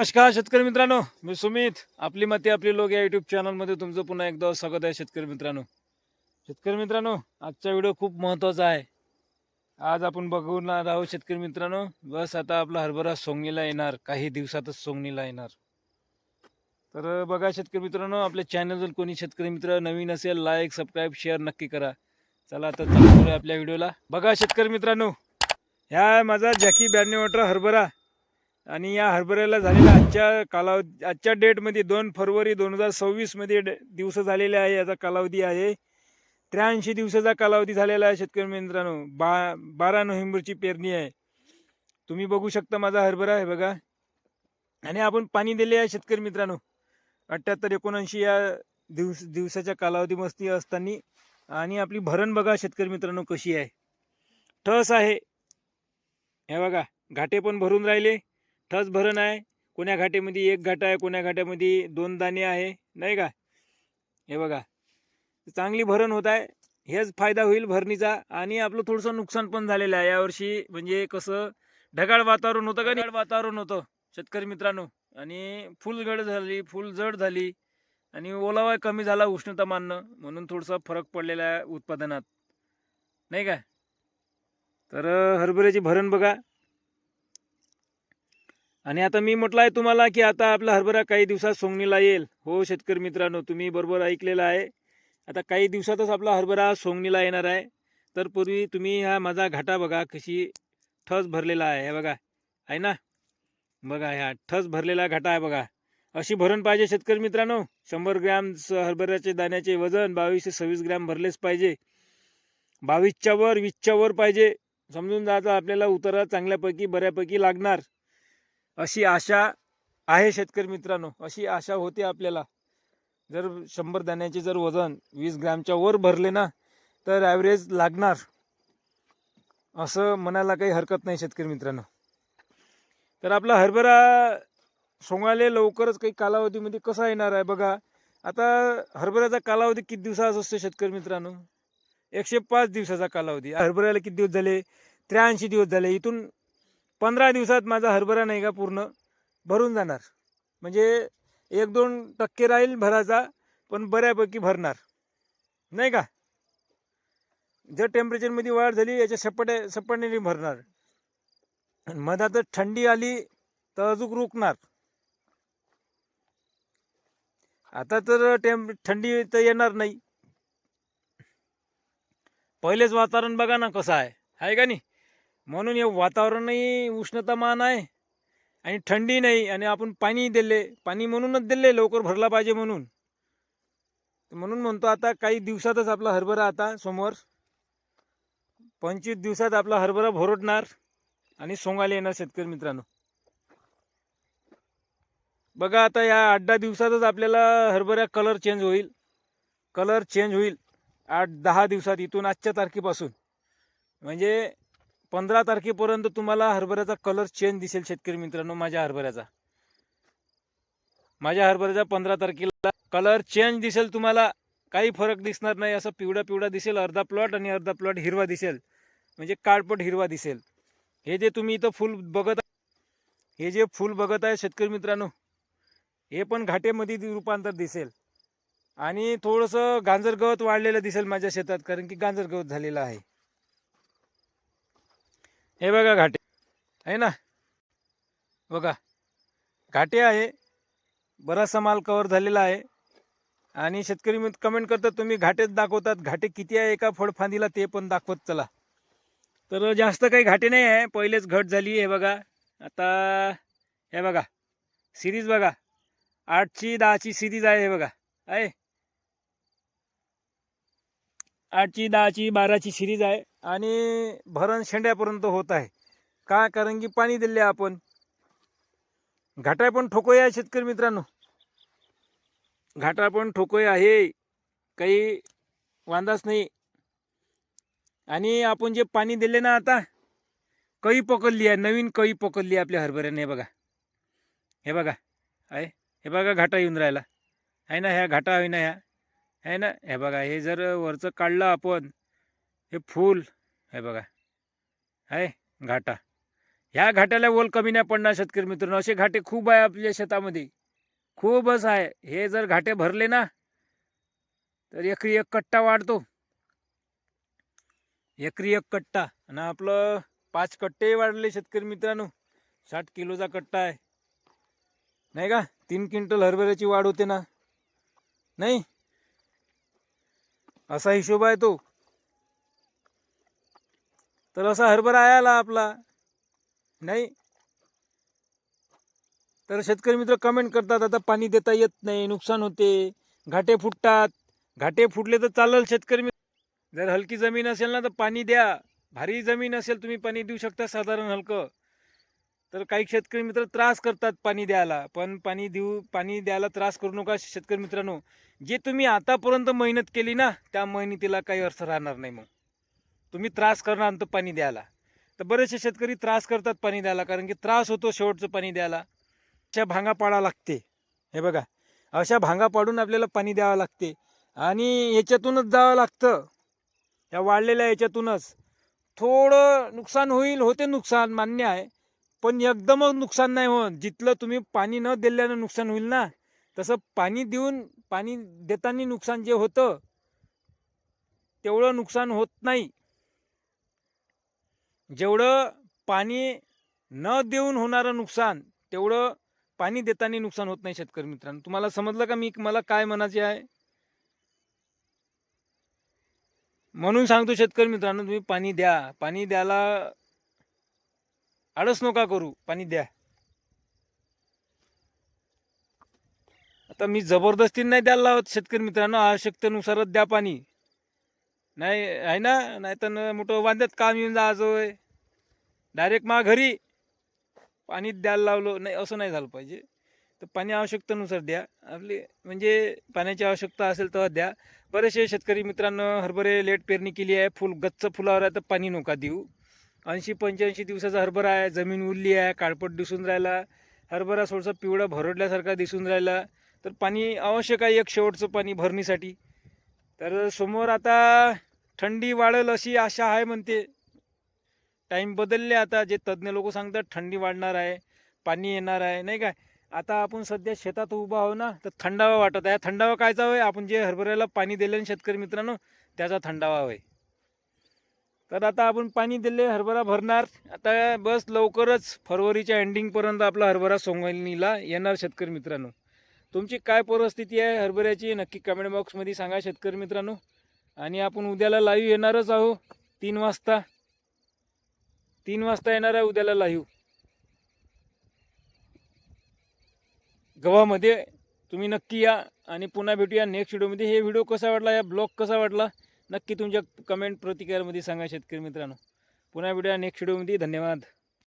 नमस्कार शेतकरी मित्रांनो, मी सुमित. आपली मते आपली लोक या यूट्यूब चॅनलमध्ये तुमचं पुन्हा एकदा स्वागत आहे. शेतकरी मित्रांनो, आजचा व्हिडिओ खूप महत्त्वाचा आहे. आज आपण बघणार आहोत शेतकरी मित्रांनो, बस आता आपला हरभरा सोंगणीला येणार, काही दिवसातच सोंगणीला येणार. तर बघा शेतकरी मित्रांनो, आपल्या चॅनलवर कोणी शेतकरी मित्र नवीन असेल, लाईक सबस्क्राईब शेअर नक्की करा. चला आता चालू करूया आपल्या व्हिडिओला. बघा शेतकरी मित्रांनो, ह्या माझा जॅकी 9218 हरभरा आणि या हरभऱ्याला झालेला आजच्या डेटमध्ये 2 फरवरी 2026 मध्ये दिवस झालेले आहे. याचा कालावधी आहे 83 दिवसाचा कालावधी झालेला आहे. शेतकरी मित्रांनो, 12 नोव्हेंबरची पेरणी आहे. तुम्ही बघू शकता माझा हरभरा आहे बघा. आणि आपण पाणी दिले आहे शेतकरी मित्रांनो 78-79 या दिवसाच्या कालावधीमध्ये असताना. आणि आपली भरण बघा शेतकरी मित्रांनो कशी आहे. ठस आहे हे बघा, घाटे पण भरून राहिले. ठस भरण आहे. कोण्या घाटेमध्ये 1 घाटा आहे, कोण्या घाट्यामध्ये 2 दाणे आहे, नाही का. हे बघा, चांगली भरण होत आहे. हेच फायदा होईल भरणीचा. आणि आपलं थोडंसं नुकसान पण झालेलं आहे यावर्षी. म्हणजे कसं ढगाळ वातावरण होतं का, ढगाळ वातावरण होतं शेतकरी मित्रांनो. आणि फुल गड झाली, फुल जड झाली आणि ओलावा कमी झाला उष्णता मानणं, म्हणून थोडासा फरक पडलेला आहे उत्पादनात, नाही का. तर हरभऱ्याची भरण बघा. आणि आता मी म्हटलं आहे तुम्हाला की आता आपला हरभरा काही दिवसात सोंगणीला येईल. हो शेतकरी मित्रांनो, तुम्ही बरोबर ऐकलेलं आहे. आता काही दिवसातच आपला हरभरा सोंगणीला येणार आहे. तर पूर्वी तुम्ही हा माझा घाटा बघा कशी ठस भरलेला आहे. हे बघा, आहे ना. बघा, ह्या ठस भरलेला घाटा आहे बघा. अशी भरण पाहिजे शेतकरी मित्रांनो. 100 ग्रॅम हरभऱ्याचे दाण्याचे वजन 22 ते 26 ग्रॅम भरलेच पाहिजे. 22च्या वर 20च्या वर पाहिजे. समजून जायचं आपल्याला उतारा चांगल्यापैकी बऱ्यापैकी लागणार, अशी आशा आहे शेतकरी मित्रांनो. अशी आशा होते आपल्याला. जर 100 दाण्याचे जर वजन 20 ग्रॅमच्या वर भरले ना, तर ॲव्हरेज लागणार असं म्हणायला काही हरकत नाही शेतकरी मित्रांनो. तर आपला हरभरा सोंगाले लवकरच काही कालावधीमध्ये कसा येणार आहे बघा. आता हरभऱ्याचा कालावधी किती दिवसाचा असतो शेतकरी मित्रांनो? 105 दिवसाचा कालावधी. हरभऱ्याला किती दिवस झाले? 83 दिवस झाले. इथून 15 दिवसात माझा हरभरा नाही का पूर्ण भरून जाणार. म्हणजे 1-2% राहील भराचा, पण बऱ्यापैकी भरणार, नाही का. जर टेम्परेचरमध्ये वाढ झाली याच्या सपाट्याने भरणार. मधात थंडी आली तर अजून रुकणार. आता तर थंडी तर येणार नाही. पहिलेच वातावरण बघा ना कसं आहे का नाही. म्हणून हे वातावरणही उष्णतामान आहे आणि थंडी नाही. आणि आपण पाणी दिले, पाणी म्हणूनच दिले लवकर भरला पाहिजे म्हणून. म्हणतो आता काही दिवसातच आपला हरभरा आता समोर 25 दिवसात आपला हरभरा भरडणार आणि सोंगायला येणार शेतकरी मित्रांनो. बघा, आता या 8-10 दिवसातच आपल्याला हरभरा कलर चेंज होईल. 8-10 दिवसात. इथून आजच्या तारखेपासून म्हणजे 15 तारखेपर्यंत तुम्हाला हरभऱ्याचा कलर चेंज दिसेल शेतकरी मित्रांनो. माझ्या हरभऱ्याचा 15 तारखेला कलर चेंज दिसेल तुम्हाला. काही फरक दिसणार नाही. असं पिवळा दिसेल अर्धा प्लॉट आणि अर्धा प्लॉट हिरवा दिसेल, म्हणजे काळपट हिरवा दिसेल. हे जे तुम्ही इथं फुल बघत आहे शेतकरी मित्रांनो, हे पण घाटेमध्ये रूपांतर दिसेल. आणि थोडंसं गांजर गवत वाढलेलं दिसेल माझ्या शेतात, कारण की गांजर गवत झालेलं आहे. हे बघा घाटे आहे ना, बघा घाटे आहे. बराचसा माल कव्हर झालेला आहे. आणि शेतकरी कमेंट करतात तुम्ही घाटेच दाखवतात. घाटे किती आहे एका फळफांदीला ते पण दाखवत चला. तर जास्त काही घाटे नाही आहे, पहिलेच घट झाली. हे बघा, आता हे बघा सिरीज बघा, 8ची 10ची सिरीज आहे. हे बघा आहे 8ची 10ची 12ची सिरीज आहे. आणि भरण शेंड्यापर्यंत होत आहे. का? कारण की पाणी दिले आपण. घाटा पण ठोकोय आहे शेतकरी मित्रांनो. घाटा पण ठोकोय आहे, काही वांदाच नाही. आणि आपण जे पाणी दिले ना, आता कळी पकडली आहे, नवीन कळी पकडली आहे आपल्या हरभऱ्याने. बघा, हे बघा आहे. हे बघा घाटा येऊन राहिला आहे ना. ह्या घाटा आहे ना, ह्या आहे ना. हे बघा, हे जर वरचं काढलं आपण, हे फूल हे बघा आहे घाटा. ह्या घाट्याला ओल कमी नाही पडणार शेतकरी मित्रांनो. असे घाटे खूप आहे आपल्या शेतामध्ये, खूपच आहे. हे जर घाटे भरले ना तर एकरी एक कट्टा वाढतो, एकरी एक कट्टा. आणि आपलं 5 कट्टे वाढले शेतकरी मित्रांनो. 60 किलोचा कट्टा आहे नाही का. 3 क्विंटल हरभऱ्याची वाढ होते ना, नाही असा हिशोब आहे तो. तर असा हरभरा आला आपला नाही. तर शेतकरी मित्र कमेंट करतात, आता पाणी देता येत नाही, नुकसान होते, घाटे फुटतात. घाटे फुटले तर चालेल शेतकरी मित्र. जर हलकी जमीन असेल ना तर पाणी द्या. भारी जमीन असेल तुम्ही पाणी देऊ शकता साधारण हलकं. तर काही शेतकरी मित्र त्रास करतात पाणी द्यायला, पण पाणी द्यायला त्रास करू नका शेतकरी मित्रांनो. जे तुम्ही आतापर्यंत मेहनत केली ना त्या मेहनतीला काही अर्थ राहणार नाही. मग तुम्ही त्रास करणार तर पाणी द्यायला. तर बरेचसे शेतकरी त्रास करतात पाणी द्यायला, कारण की त्रास होतो शेवटचं पाणी द्यायला. अशा भांगा पाडा लागते. हे बघा, अशा भांगा पाडून आपल्याला पाणी द्यावं लागते. आणि याच्यातूनच जावं लागतं, या वाढलेल्या याच्यातूनच. थोडं नुकसान होते नुकसान मान्य आहे, पण एकदमच नुकसान नाही होत. जिथलं तुम्ही पाणी न दिल्यानं नुकसान होईल ना, तसं पाणी देताना नुकसान जे होतं तेवढं नुकसान होत नाही. जेवढं पाणी न देऊन होणारं नुकसान तेवढं पाणी देताना नुकसान होत नाही शेतकरी मित्रांनो. तुम्हाला समजलं का मला काय म्हणायचे आहे? म्हणून सांगतो शेतकरी मित्रांनो, तुम्ही पाणी द्या. पाणी द्यायला आळस नका करू, पाणी द्या. आता मी जबरदस्ती नाही द्यायला लावत शेतकरी मित्रांनो, आवश्यकतेनुसारच द्या पाणी. नाही आहे ना, नाही तर मोठं वांद्यात काम येऊन जायचंय, डायरेक्ट मा घरी पाणी द्यायला लावलं नाही, असं नाही झालं पाहिजे. तर पाणी आवश्यकतेनुसार द्या. आपली म्हणजे पाण्याची आवश्यकता असेल तेव्हा द्या. बरेचसे शेतकरी मित्रांनो हरभरे लेट पेरणी केली आहे, गच्च फुलावर आहे, तर पाणी नका देऊ. 80-85 दिवसाचा हरभरा आहे, जमीन उरली आहे, काळपट दिसून राहिला, हरभरा थोडासा पिवळा भरडल्यासारखा दिसून राहिला, तर पाणी आवश्यक आहे, एक शेवटचं पाणी भरणीसाठी. तर समोर आता थंडी वाढेल अशी आशा आहे म्हणते. टाईम बदलले आता. जे तज्ज्ञ लोक सांगतात थंडी वाढणार आहे, पाणी येणार आहे नाही काय. आता आपण सध्या शेतात उभा आहो ना, तर थंडावा वाटत आहे. थंडावा कायचा होय? आपण जे हरभऱ्याला पाणी दिले शेतकरी मित्रांनो, त्याचा थंडावा होय. तर आता आपण पाणी दिले, हरभरा भरणार. आता बस लवकरच फरवरीच्या एंडिंगपर्यंत आपला हरभरा सोंगणीला येणार शेतकरी मित्रांनो. तुमची काय परिस्थिती आहे हरभऱ्याची नक्की कमेंट बॉक्समध्ये सांगा शेतकरी मित्रांनो. आणि आपण उद्याला लाईव्ह येणारच आहो 3 वाजता. 3 वाजता येणार आहे उद्याला लाईव्ह गव्हामध्ये. तुम्ही नक्की या आणि पुन्हा भेटूया नेक्स्ट व्हिडिओमध्ये. हे व्हिडिओ कसा वाटला, या ब्लॉग कसा वाटला, नक्की तुमच्या कमेंट प्रतिक्रियामध्ये सांगा शेतकरी मित्रांनो. पुन्हा भेटूया नेक्स्ट व्हिडिओमध्ये. धन्यवाद.